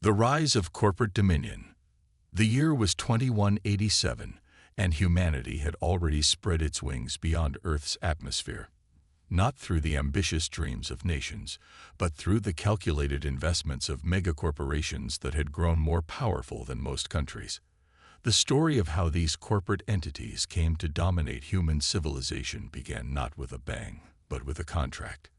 The rise of corporate dominion. The year was 2187, and humanity had already spread its wings beyond Earth's atmosphere. Not through the ambitious dreams of nations, but through the calculated investments of megacorporations that had grown more powerful than most countries. The story of how these corporate entities came to dominate human civilization began not with a bang, but with a contract.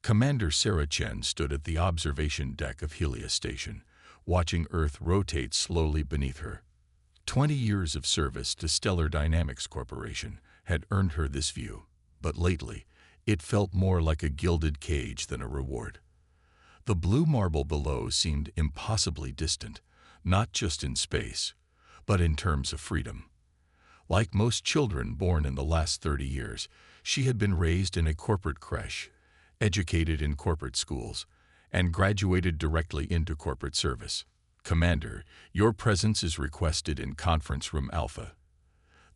Commander Sarah Chen stood at the observation deck of Helios Station, watching Earth rotate slowly beneath her. 20 years of service to Stellar Dynamics Corporation had earned her this view, but lately, it felt more like a gilded cage than a reward. The blue marble below seemed impossibly distant, not just in space, but in terms of freedom. Like most children born in the last 30 years, she had been raised in a corporate creche, educated in corporate schools, and graduated directly into corporate service. Commander, your presence is requested in Conference Room Alpha.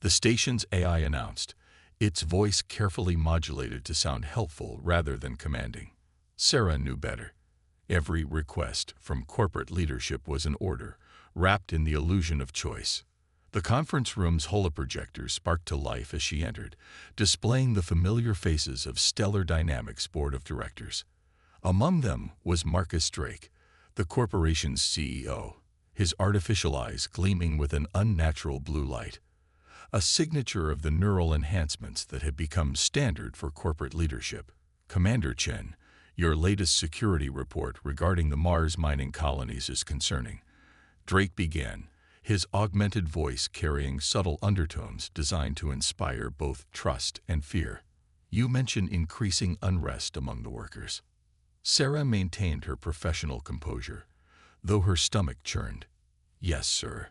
The station's AI announced, its voice carefully modulated to sound helpful rather than commanding. Sarah knew better. Every request from corporate leadership was an order, wrapped in the illusion of choice. The conference room's holoprojector sparked to life as she entered, displaying the familiar faces of Stellar Dynamics Board of Directors. Among them was Marcus Drake, the corporation's CEO, his artificial eyes gleaming with an unnatural blue light, a signature of the neural enhancements that had become standard for corporate leadership. Commander Chen, your latest security report regarding the Mars mining colonies is concerning. Drake began, his augmented voice carrying subtle undertones designed to inspire both trust and fear. You mentioned increasing unrest among the workers. Sarah maintained her professional composure, though her stomach churned. Yes, sir.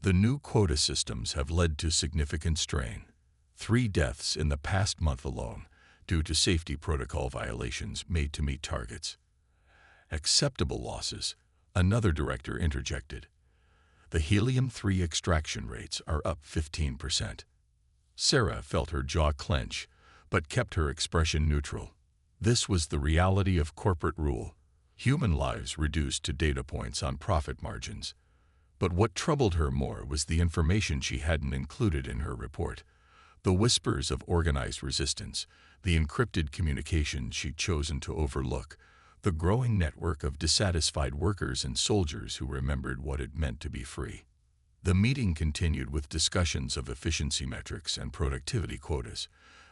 The new quota systems have led to significant strain. 3 deaths in the past month alone, due to safety protocol violations made to meet targets. Acceptable losses, another director interjected. The helium-3 extraction rates are up 15%. Sarah felt her jaw clench, but kept her expression neutral. This was the reality of corporate rule. Human lives reduced to data points on profit margins. But what troubled her more was the information she hadn't included in her report. The whispers of organized resistance, the encrypted communication she'd chosen to overlook, the growing network of dissatisfied workers and soldiers who remembered what it meant to be free. The meeting continued with discussions of efficiency metrics and productivity quotas,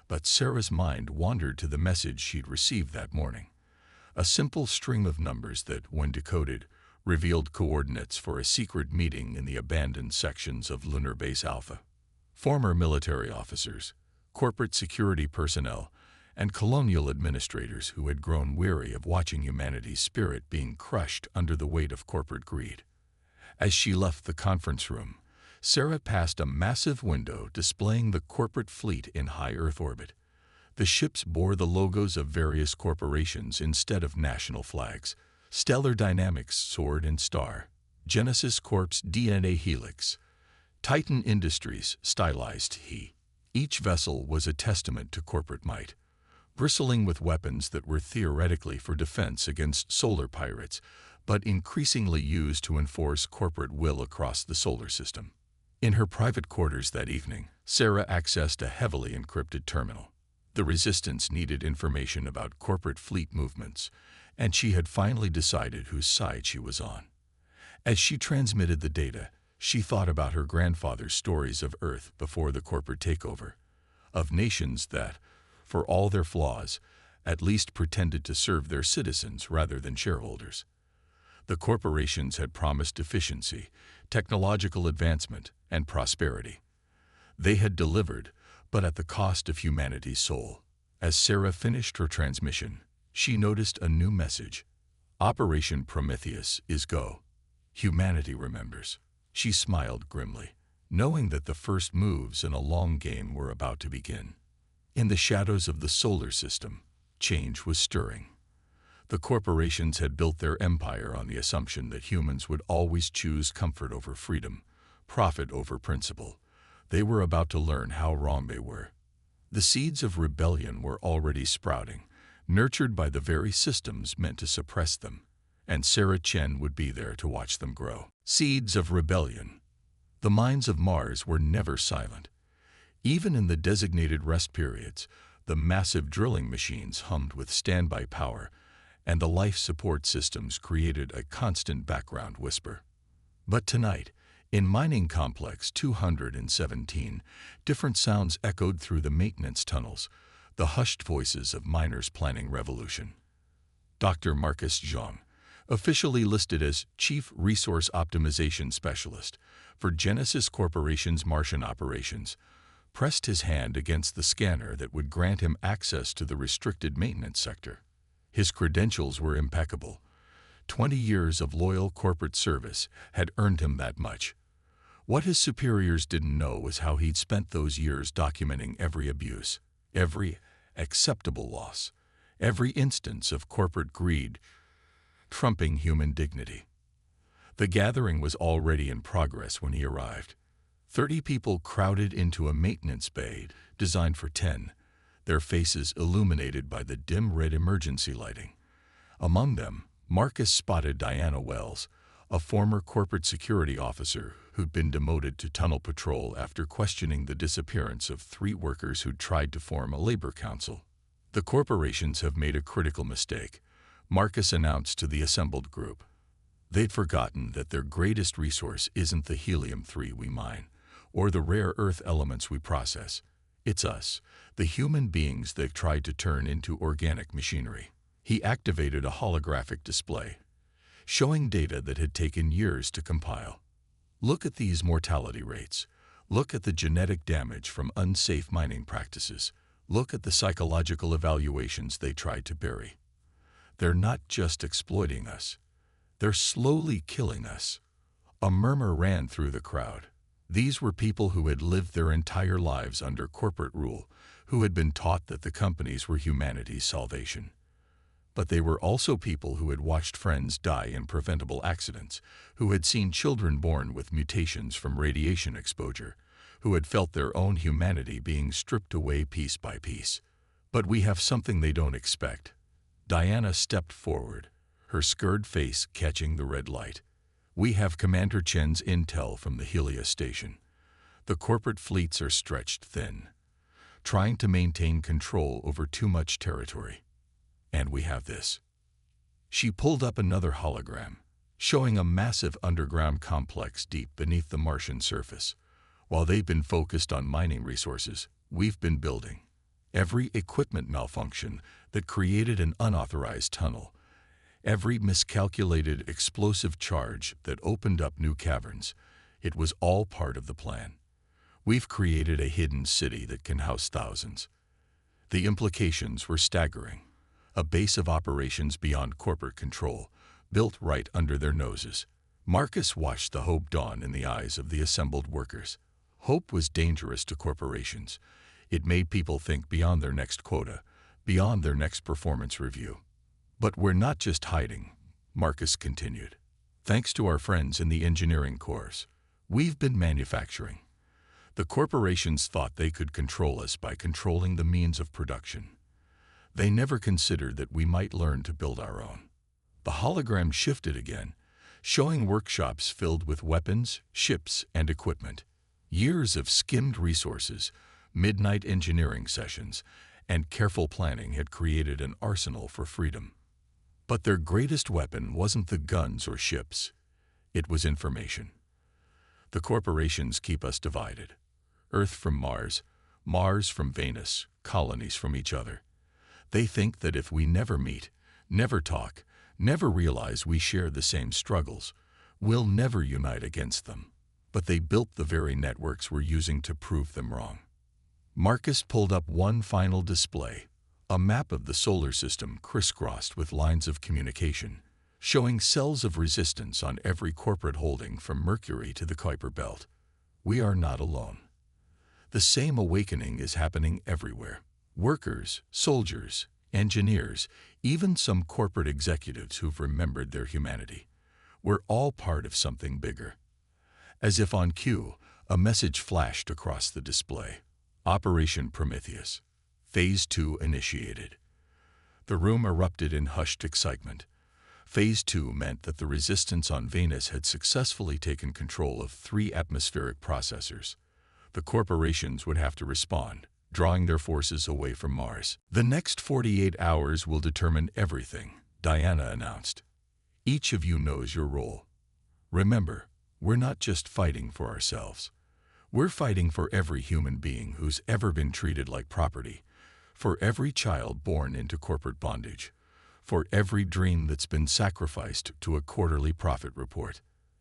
but Sarah's mind wandered to the message she'd received that morning. A simple string of numbers that, when decoded, revealed coordinates for a secret meeting in the abandoned sections of Lunar Base Alpha. Former military officers, corporate security personnel, and colonial administrators who had grown weary of watching humanity's spirit being crushed under the weight of corporate greed. As she left the conference room, Sarah passed a massive window displaying the corporate fleet in high Earth orbit. The ships bore the logos of various corporations instead of national flags. Stellar Dynamics Sword and Star, Genesis Corp's DNA Helix, Titan Industries stylized He. Each vessel was a testament to corporate might, bristling with weapons that were theoretically for defense against solar pirates, but increasingly used to enforce corporate will across the solar system. In her private quarters that evening, Sarah accessed a heavily encrypted terminal. The Resistance needed information about corporate fleet movements, and she had finally decided whose side she was on. As she transmitted the data, she thought about her grandfather's stories of Earth before the corporate takeover, of nations that, for all their flaws, at least pretended to serve their citizens rather than shareholders. The corporations had promised efficiency, technological advancement, and prosperity. They had delivered, but at the cost of humanity's soul. As Sarah finished her transmission, she noticed a new message. Operation Prometheus is go. Humanity remembers. She smiled grimly, knowing that the first moves in a long game were about to begin. In the shadows of the solar system, change was stirring. The corporations had built their empire on the assumption that humans would always choose comfort over freedom, profit over principle. They were about to learn how wrong they were. The seeds of rebellion were already sprouting, nurtured by the very systems meant to suppress them. and Sarah Chen would be there to watch them grow. Seeds of rebellion. The mines of Mars were never silent. Even in the designated rest periods, the massive drilling machines hummed with standby power, and the life support systems created a constant background whisper. But tonight, in Mining Complex 217, different sounds echoed through the maintenance tunnels, the hushed voices of miners planning revolution. Dr. Marcus Zhang, officially listed as Chief Resource Optimization Specialist for Genesis Corporation's Martian operations, pressed his hand against the scanner that would grant him access to the restricted maintenance sector. His credentials were impeccable. 20 years of loyal corporate service had earned him that much. What his superiors didn't know was how he'd spent those years documenting every abuse, every acceptable loss, every instance of corporate greed trumping human dignity. The gathering was already in progress when he arrived. 30 people crowded into a maintenance bay designed for 10, their faces illuminated by the dim red emergency lighting. Among them, Marcus spotted Diana Wells, a former corporate security officer who'd been demoted to tunnel patrol after questioning the disappearance of 3 workers who'd tried to form a labor council. "The corporations have made a critical mistake," Marcus announced to the assembled group. "They'd forgotten that their greatest resource isn't the helium-3 we mine, or the rare earth elements we process. It's us, the human beings they've tried to turn into organic machinery." He activated a holographic display, showing data that had taken years to compile. "Look at these mortality rates. Look at the genetic damage from unsafe mining practices. Look at the psychological evaluations they tried to bury. They're not just exploiting us. They're slowly killing us." A murmur ran through the crowd. These were people who had lived their entire lives under corporate rule, who had been taught that the companies were humanity's salvation. But they were also people who had watched friends die in preventable accidents, who had seen children born with mutations from radiation exposure, who had felt their own humanity being stripped away piece by piece. "But we have something they don't expect." Diana stepped forward, her scared face catching the red light. "We have Commander Chen's intel from the Helia station. The corporate fleets are stretched thin, trying to maintain control over too much territory. And we have this." She pulled up another hologram, showing a massive underground complex deep beneath the Martian surface. "While they've been focused on mining resources, we've been building. Every equipment malfunction that created an unauthorized tunnel, every miscalculated explosive charge that opened up new caverns, it was all part of the plan. We've created a hidden city that can house thousands." The implications were staggering. A base of operations beyond corporate control, built right under their noses. Marcus watched the hope dawn in the eyes of the assembled workers. Hope was dangerous to corporations. It made people think beyond their next quota, beyond their next performance review. "But we're not just hiding," Marcus continued. "Thanks to our friends in the engineering corps, we've been manufacturing. The corporations thought they could control us by controlling the means of production. They never considered that we might learn to build our own." The hologram shifted again, showing workshops filled with weapons, ships, and equipment. Years of skimmed resources, midnight engineering sessions, and careful planning had created an arsenal for freedom. But their greatest weapon wasn't the guns or ships. It was information. "The corporations keep us divided. Earth from Mars, Mars from Venus, colonies from each other. They think that if we never meet, never talk, never realize we share the same struggles, we'll never unite against them. But they built the very networks we're using to prove them wrong." Marcus pulled up one final display, a map of the solar system crisscrossed with lines of communication, showing cells of resistance on every corporate holding from Mercury to the Kuiper Belt. "We are not alone. The same awakening is happening everywhere. Workers, soldiers, engineers, even some corporate executives who've remembered their humanity. We're all part of something bigger." As if on cue, a message flashed across the display. "Operation Prometheus. Phase 2 initiated." The room erupted in hushed excitement. Phase 2 meant that the resistance on Venus had successfully taken control of 3 atmospheric processors. The corporations would have to respond, drawing their forces away from Mars. "The next 48 hours will determine everything," Diana announced. "Each of you knows your role. Remember, we're not just fighting for ourselves. We're fighting for every human being who's ever been treated like property, for every child born into corporate bondage, for every dream that's been sacrificed to a quarterly profit report."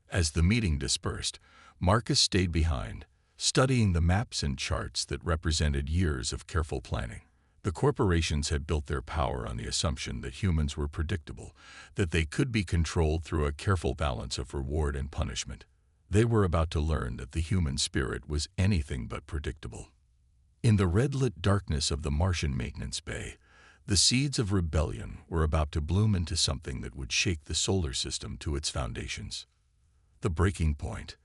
As the meeting dispersed, Marcus stayed behind, studying the maps and charts that represented years of careful planning. The corporations had built their power on the assumption that humans were predictable, that they could be controlled through a careful balance of reward and punishment. They were about to learn that the human spirit was anything but predictable. In the red-lit darkness of the Martian maintenance bay, the seeds of rebellion were about to bloom into something that would shake the solar system to its foundations. The breaking point.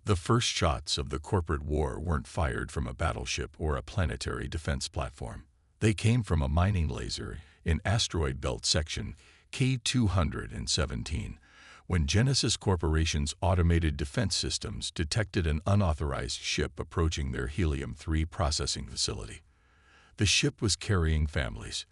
The first shots of the corporate war weren't fired from a battleship or a planetary defense platform. They came from a mining laser in asteroid belt section K217, when Genesis Corporation's automated defense systems detected an unauthorized ship approaching their helium-3 processing facility. The ship was carrying families,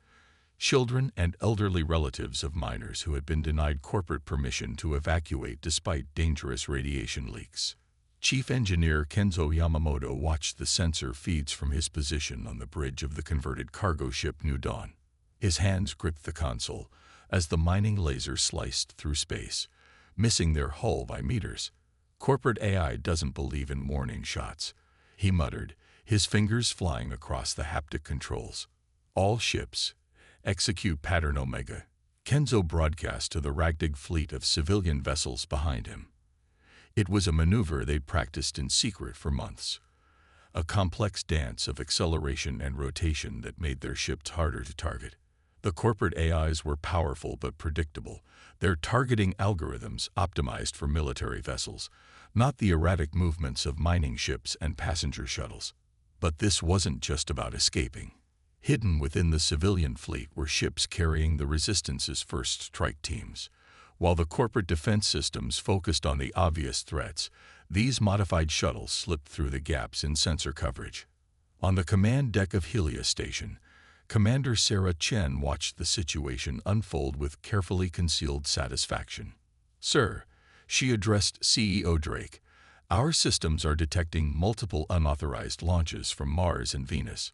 children and elderly relatives of miners who had been denied corporate permission to evacuate despite dangerous radiation leaks. Chief Engineer Kenzo Yamamoto watched the sensor feeds from his position on the bridge of the converted cargo ship New Dawn. His hands gripped the console as the mining laser sliced through space, missing their hull by meters. "Corporate AI doesn't believe in warning shots," he muttered, his fingers flying across the haptic controls. "All ships, execute pattern Omega," Kenzo broadcast to the ragtag fleet of civilian vessels behind him. It was a maneuver they'd practiced in secret for months, a complex dance of acceleration and rotation that made their ships harder to target. The corporate AIs were powerful but predictable, their targeting algorithms optimized for military vessels, not the erratic movements of mining ships and passenger shuttles. But this wasn't just about escaping. Hidden within the civilian fleet were ships carrying the Resistance's first strike teams. While the corporate defense systems focused on the obvious threats, these modified shuttles slipped through the gaps in sensor coverage. On the command deck of Helios Station, Commander Sarah Chen watched the situation unfold with carefully concealed satisfaction. "Sir," she addressed CEO Drake, "our systems are detecting multiple unauthorized launches from Mars and Venus.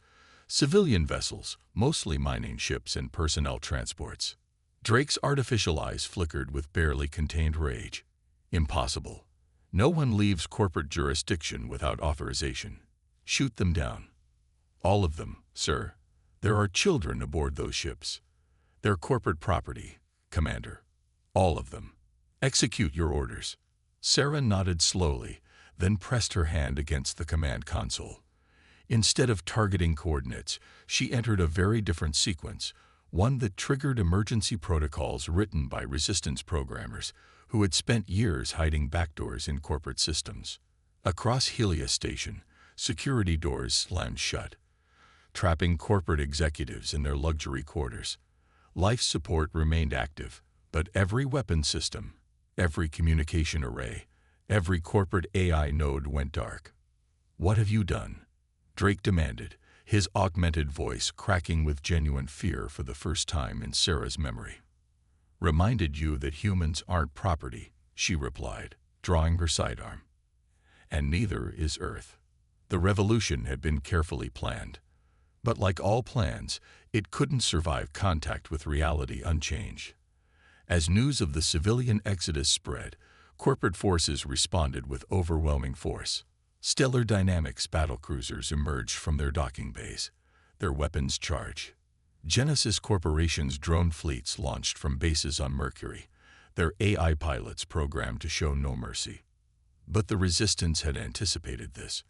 Civilian vessels, mostly mining ships and personnel transports." Drake's artificial eyes flickered with barely contained rage. "Impossible. No one leaves corporate jurisdiction without authorization. Shoot them down." "All of them, sir. There are children aboard those ships. They're corporate property, Commander. All of them. Execute your orders." Sarah nodded slowly, then pressed her hand against the command console. Instead of targeting coordinates, she entered a very different sequence, one that triggered emergency protocols written by Resistance programmers who had spent years hiding backdoors in corporate systems. Across Helios Station, security doors slammed shut, trapping corporate executives in their luxury quarters. Life support remained active, but every weapon system, every communication array, every corporate AI node went dark. "What have you done?" Drake demanded, his augmented voice cracking with genuine fear for the first time in Sarah's memory. "Reminded you that humans aren't property," she replied, drawing her sidearm. "And neither is Earth." The revolution had been carefully planned, but like all plans, it couldn't survive contact with reality unchanged. As news of the civilian exodus spread, corporate forces responded with overwhelming force. Stellar Dynamics battlecruisers emerged from their docking bays, their weapons charged. Genesis Corporation's drone fleets launched from bases on Mercury, their AI pilots programmed to show no mercy. But the Resistance had anticipated this.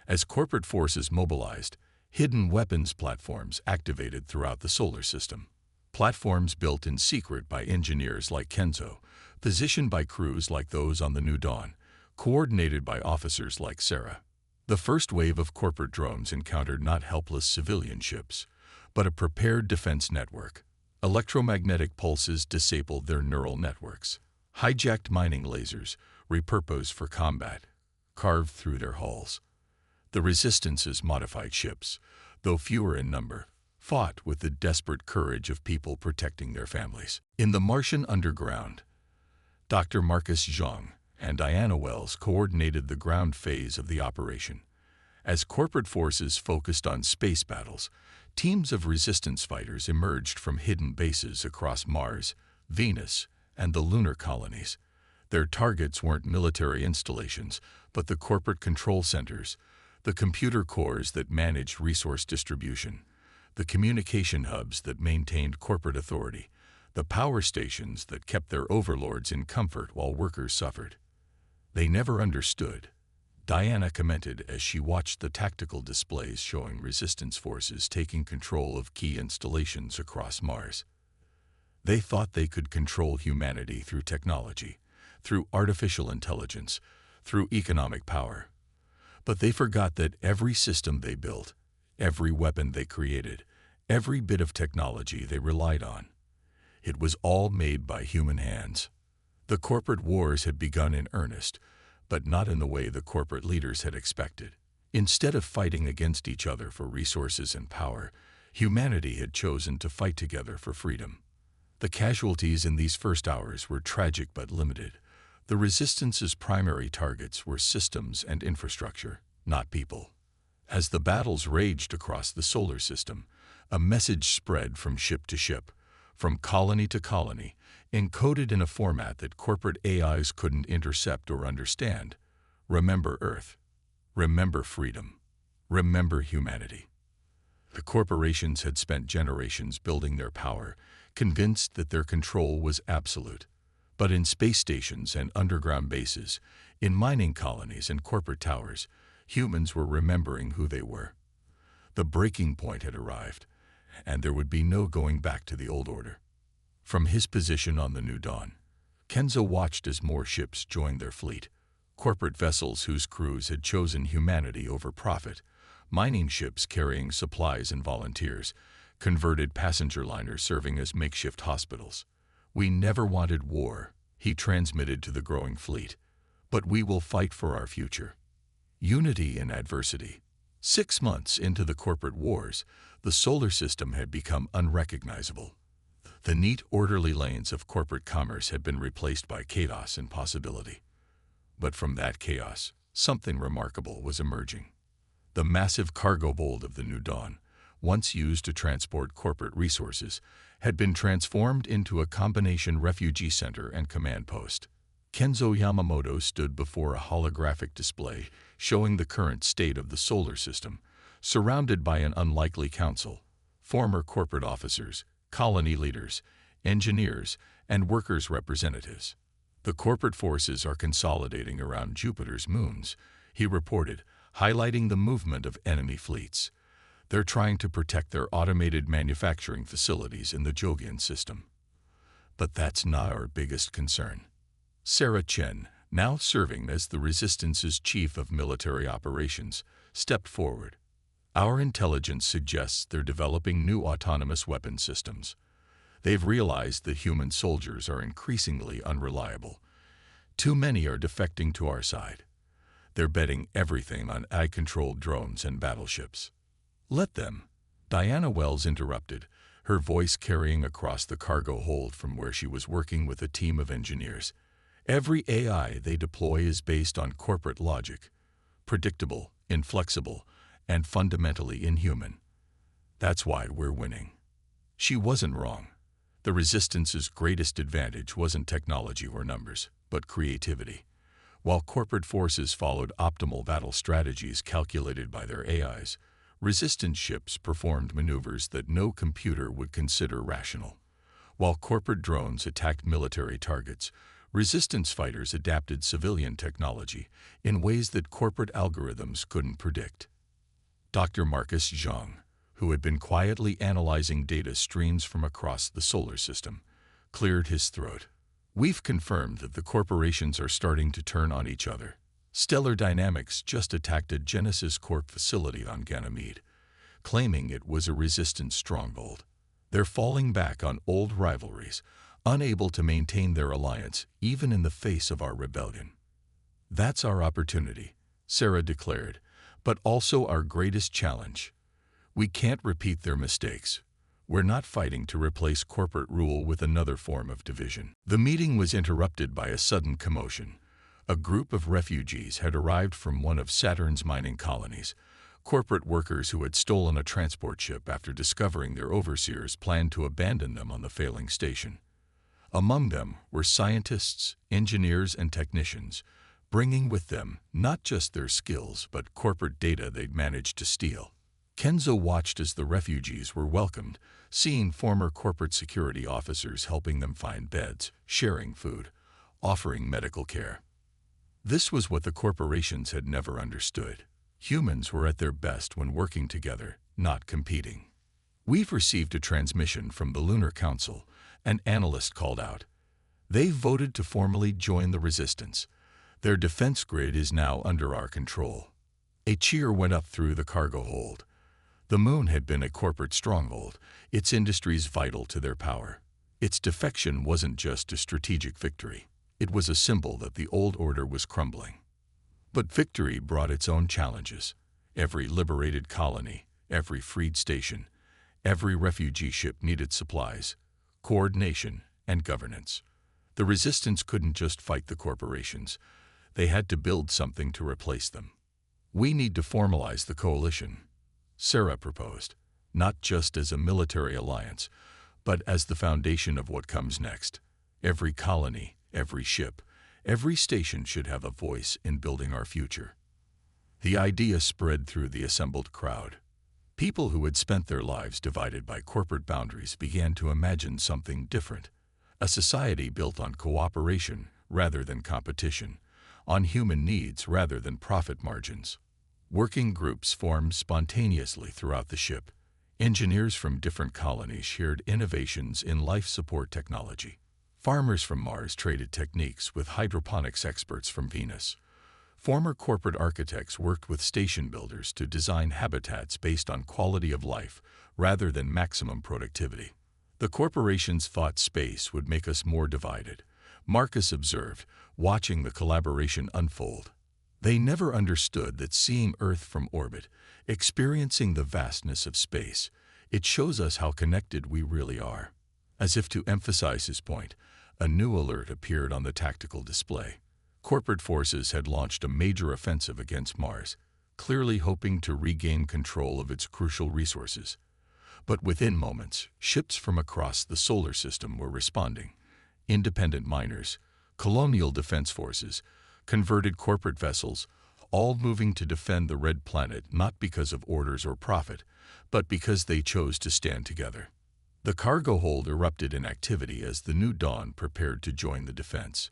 As corporate forces mobilized, hidden weapons platforms activated throughout the solar system. Platforms built in secret by engineers like Kenzo, positioned by crews like those on the New Dawn, coordinated by officers like Sarah. The first wave of corporate drones encountered not helpless civilian ships, but a prepared defense network. Electromagnetic pulses disabled their neural networks. Hijacked mining lasers, repurposed for combat, carved through their hulls. The Resistance's modified ships, though fewer in number, fought with the desperate courage of people protecting their families. In the Martian underground, Dr. Marcus Zhang and Diana Wells coordinated the ground phase of the operation. As corporate forces focused on space battles, teams of resistance fighters emerged from hidden bases across Mars, Venus, and the lunar colonies. Their targets weren't military installations, but the corporate control centers, the computer cores that managed resource distribution, the communication hubs that maintained corporate authority, the power stations that kept their overlords in comfort while workers suffered. They never understood, Diana commented as she watched the tactical displays showing resistance forces taking control of key installations across Mars. They thought they could control humanity through technology, through artificial intelligence, through economic power. But they forgot that every system they built, every weapon they created, every bit of technology they relied on, it was all made by human hands. The corporate wars had begun in earnest, but not in the way the corporate leaders had expected. Instead of fighting against each other for resources and power, humanity had chosen to fight together for freedom. The casualties in these first hours were tragic but limited. The Resistance's primary targets were systems and infrastructure, not people. As the battles raged across the solar system, a message spread from ship to ship, from colony to colony, encoded in a format that corporate AIs couldn't intercept or understand. Remember Earth. Remember freedom. Remember humanity. The corporations had spent generations building their power, convinced that their control was absolute. But in space stations and underground bases, in mining colonies and corporate towers, humans were remembering who they were. The breaking point had arrived, and there would be no going back to the old order. From his position on the New Dawn, Kenzo watched as more ships joined their fleet, corporate vessels whose crews had chosen humanity over profit, mining ships carrying supplies and volunteers, converted passenger liners serving as makeshift hospitals. "We never wanted war," he transmitted to the growing fleet, "but we will fight for our future." Unity in adversity. 6 months into the corporate wars, the solar system had become unrecognizable. The neat, orderly lanes of corporate commerce had been replaced by chaos and possibility. But from that chaos, something remarkable was emerging. The massive cargo hold of the New Dawn, once used to transport corporate resources, had been transformed into a combination refugee center and command post. Kenzo Yamamoto stood before a holographic display showing the current state of the solar system, surrounded by an unlikely council, former corporate officers, colony leaders, engineers, and workers' representatives. "The corporate forces are consolidating around Jupiter's moons," he reported, highlighting the movement of enemy fleets. "They're trying to protect their automated manufacturing facilities in the Jogian system. But that's not our biggest concern." Sarah Chen, now serving as the Resistance's chief of military operations, stepped forward. "Our intelligence suggests they're developing new autonomous weapon systems. They've realized that human soldiers are increasingly unreliable. Too many are defecting to our side. They're betting everything on AI-controlled drones and battleships." "Let them," Diana Wells interrupted, her voice carrying across the cargo hold from where she was working with a team of engineers. "Every AI they deploy is based on corporate logic, predictable, inflexible, and fundamentally inhuman. That's why we're winning." She wasn't wrong. The Resistance's greatest advantage wasn't technology or numbers, but creativity. While corporate forces followed optimal battle strategies calculated by their AIs, Resistance ships performed maneuvers that no computer would consider rational. While corporate drones attacked military targets, Resistance fighters adapted civilian technology in ways that corporate algorithms couldn't predict. Dr. Marcus Zhang, who had been quietly analyzing data streams from across the solar system, cleared his throat. "We've confirmed that the corporations are starting to turn on each other. Stellar Dynamics just attacked a Genesis Corp facility on Ganymede, claiming it was a Resistance stronghold. They're falling back on old rivalries, unable to maintain their alliance even in the face of our rebellion. That's our opportunity, Sarah declared, but also our greatest challenge. We can't repeat their mistakes. We're not fighting to replace corporate rule with another form of division. The meeting was interrupted by a sudden commotion. A group of refugees had arrived from one of Saturn's mining colonies. Corporate workers who had stolen a transport ship after discovering their overseers planned to abandon them on the failing station. Among them were scientists, engineers, and technicians, bringing with them not just their skills but corporate data they'd managed to steal. Kenzo watched as the refugees were welcomed, seeing former corporate security officers helping them find beds, sharing food, offering medical care. This was what the corporations had never understood. Humans were at their best when working together, not competing. "We've received a transmission from the Lunar Council," an analyst called out. "They've voted to formally join the resistance. Their defense grid is now under our control." A cheer went up through the cargo hold. The moon had been a corporate stronghold, its industries vital to their power. Its defection wasn't just a strategic victory. It was a symbol that the old order was crumbling. But victory brought its own challenges. Every liberated colony, every freed station, every refugee ship needed supplies, coordination, and governance. The resistance couldn't just fight the corporations. They had to build something to replace them. "We need to formalize the coalition," Sarah proposed, "not just as a military alliance, but as the foundation of what comes next. Every colony, every ship, every station should have a voice in building our future." The idea spread through the assembled crowd. People who had spent their lives divided by corporate boundaries began to imagine something different. A society built on cooperation rather than competition, on human needs rather than profit margins. Working groups formed spontaneously throughout the ship. Engineers from different colonies shared innovations in life support technology. Farmers from Mars traded techniques with hydroponics experts from Venus. Former corporate architects worked with station builders to design habitats based on quality of life rather than maximum productivity. "The corporations thought space would make us more divided," Marcus observed, watching the collaboration unfold. "They never understood that seeing Earth from orbit, experiencing the vastness of space, it shows us how connected we really are." As if to emphasize his point, a new alert appeared on the tactical display. Corporate forces had launched a major offensive against Mars, clearly hoping to regain control of its crucial resources. But within moments, ships from across the solar system were responding. Independent miners, colonial defense forces, converted corporate vessels, all moving to defend the Red Planet not because of orders or profit, but because they chose to stand together. The cargo hold erupted in activity as the new dawn prepared to join the defense.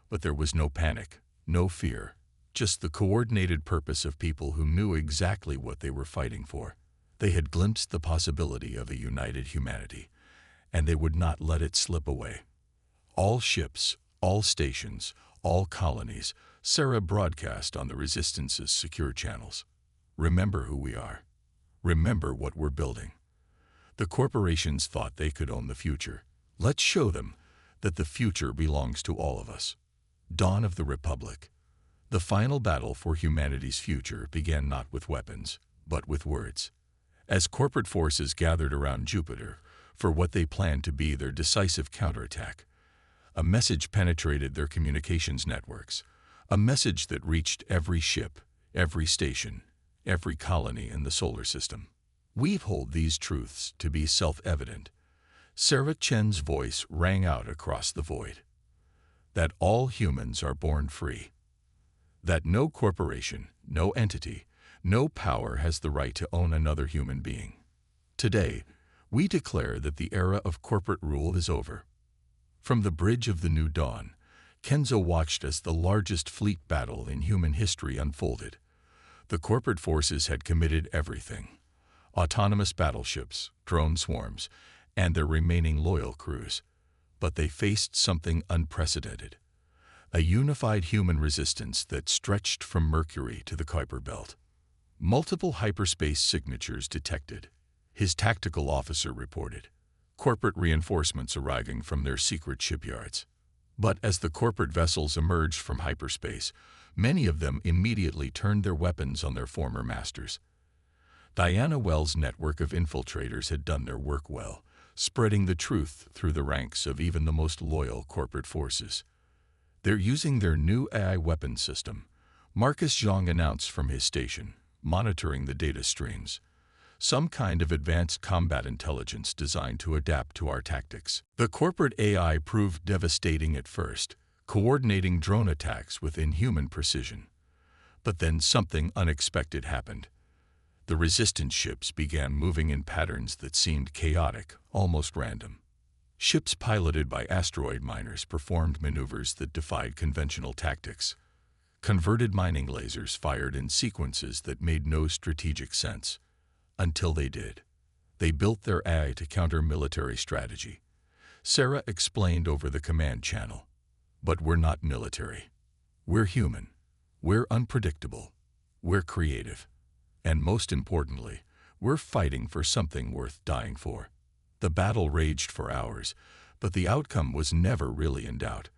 But there was no panic, no fear, just the coordinated purpose of people who knew exactly what they were fighting for. They had glimpsed the possibility of a united humanity, and they would not let it slip away. All ships, all stations, all colonies, Sarah broadcast on the Resistance's secure channels. "Remember who we are. Remember what we're building. The corporations thought they could own the future. Let's show them that the future belongs to all of us." Dawn of the Republic. The final battle for humanity's future began not with weapons, but with words. As corporate forces gathered around Jupiter for what they planned to be their decisive counterattack, a message penetrated their communications networks, a message that reached every ship, every station, every colony in the solar system. "We hold these truths to be self-evident." Sarah Chen's voice rang out across the void. "That all humans are born free. That no corporation, no entity, no power has the right to own another human being. Today, we declare that the era of corporate rule is over." From the bridge of the new dawn, Kenzo watched as the largest fleet battle in human history unfolded. The corporate forces had committed everything: autonomous battleships, drone swarms, and their remaining loyal crews. But they faced something unprecedented: a unified human resistance that stretched from Mercury to the Kuiper Belt. Multiple hyperspace signatures detected, his tactical officer reported. corporate reinforcements arriving from their secret shipyards. But as the corporate vessels emerged from hyperspace, many of them immediately turned their weapons on their former masters. Diana Wells' network of infiltrators had done their work well, spreading the truth through the ranks of even the most loyal corporate forces. They're using their new AI weapon system, Marcus Zhang announced from his station, monitoring the data streams. Some kind of advanced combat intelligence designed to adapt to our tactics. The corporate AI proved devastating at first, coordinating drone attacks with inhuman precision. But then something unexpected happened. The resistance ships began moving in patterns that seemed chaotic, almost random. Ships piloted by asteroid miners performed maneuvers that defied conventional tactics. Converted mining lasers fired in sequences that made no strategic sense. Until they did. They built their AI to counter military strategy. Sarah explained over the command channel. But we're not military. We're human. We're unpredictable. We're creative. And most importantly, we're fighting for something worth dying for. The battle raged for hours, but the outcome was never really in doubt.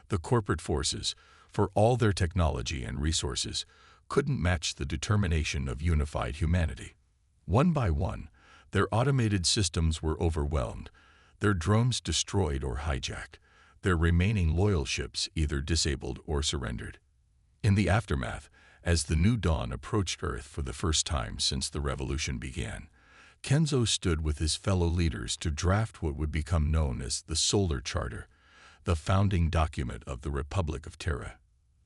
The corporate forces, for all their technology and resources, couldn't match the determination of unified humanity. One by one, their automated systems were overwhelmed, their drones destroyed or hijacked, their remaining loyal ships either disabled or surrendered. In the aftermath, as the new dawn approached Earth for the first time since the revolution began, Kenzo stood with his fellow leaders to draft what would become known as the Solar Charter, the founding document of the Republic of Terra.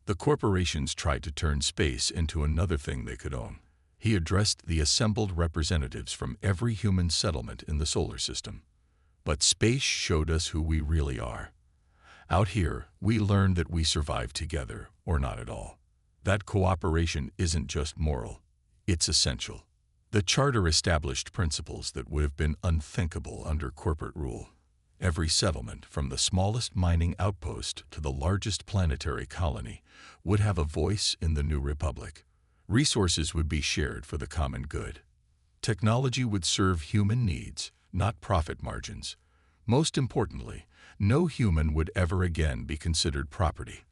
The corporations tried to turn space into another thing they could own. He addressed the assembled representatives from every human settlement in the solar system. But space showed us who we really are. Out here, we learned that we survive together, or not at all. That cooperation isn't just moral, it's essential. The Charter established principles that would have been unthinkable under corporate rule. Every settlement, from the smallest mining outpost to the largest planetary colony, would have a voice in the new republic. Resources would be shared for the common good. Technology would serve human needs, not profit margins. Most importantly, no human would ever again be considered property.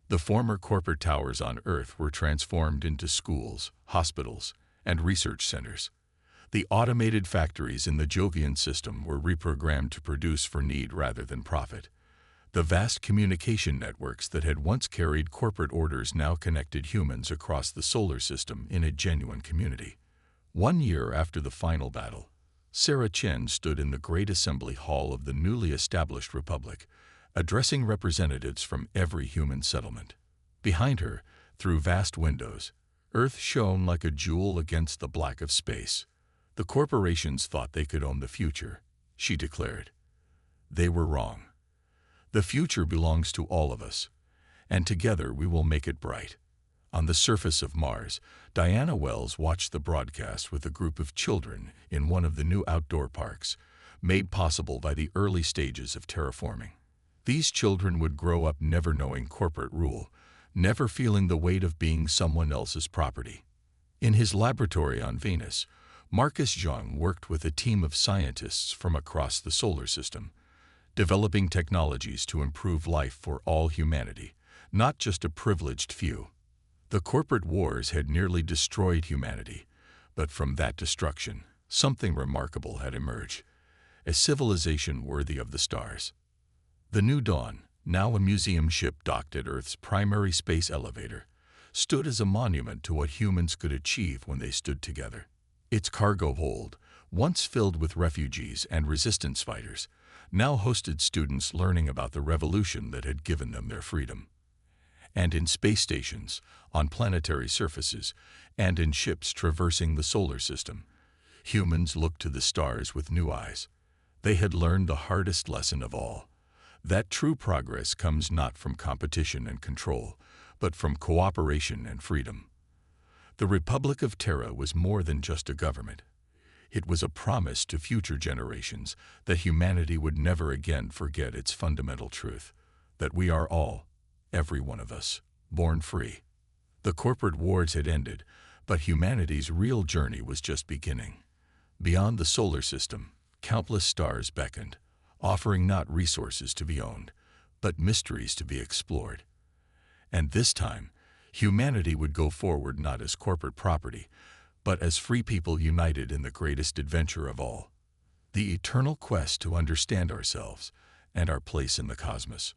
The former corporate towers on Earth were transformed into schools, hospitals, and research centers. The automated factories in the Jovian system were reprogrammed to produce for need rather than profit. The vast communication networks that had once carried corporate orders now connected humans across the solar system in a genuine community. 1 year after the final battle, Sarah Chen stood in the Great Assembly Hall of the newly established Republic, addressing representatives from every human settlement. Behind her, through vast windows, Earth shone like a jewel against the black of space. The corporations thought they could own the future, she declared. They were wrong. The future belongs to all of us, and together we will make it bright. On the surface of Mars, Diana Wells watched the broadcast with a group of children in one of the new outdoor parks, made possible by the early stages of terraforming. These children would grow up never knowing corporate rule, never feeling the weight of being someone else's property. In his laboratory on Venus, Marcus Zhang worked with a team of scientists from across the solar system, developing technologies to improve life for all humanity, not just a privileged few. The corporate wars had nearly destroyed humanity, but from that destruction, something remarkable had emerged, a civilization worthy of the stars. The New Dawn, now a museum ship docked at Earth's primary space elevator, stood as a monument to what humans could achieve when they stood together. Its cargo hold, once filled with refugees and resistance fighters, now hosted students learning about the revolution that had given them their freedom. And in space stations, on planetary surfaces, and in ships traversing the solar system, humans looked to the stars with new eyes. They had learned the hardest lesson of all, that true progress comes not from competition and control, but from cooperation and freedom. The Republic of Terra was more than just a government. It was a promise to future generations that humanity would never again forget its fundamental truth, that we are all, every one of us, born free. The corporate wars had ended, but humanity's real journey was just beginning. Beyond the solar system, countless stars beckoned, offering not resources to be owned, but mysteries to be explored. And this time, humanity would go forward not as corporate property, but as free people united in the greatest adventure of all, the eternal quest to understand ourselves and our place in the cosmos.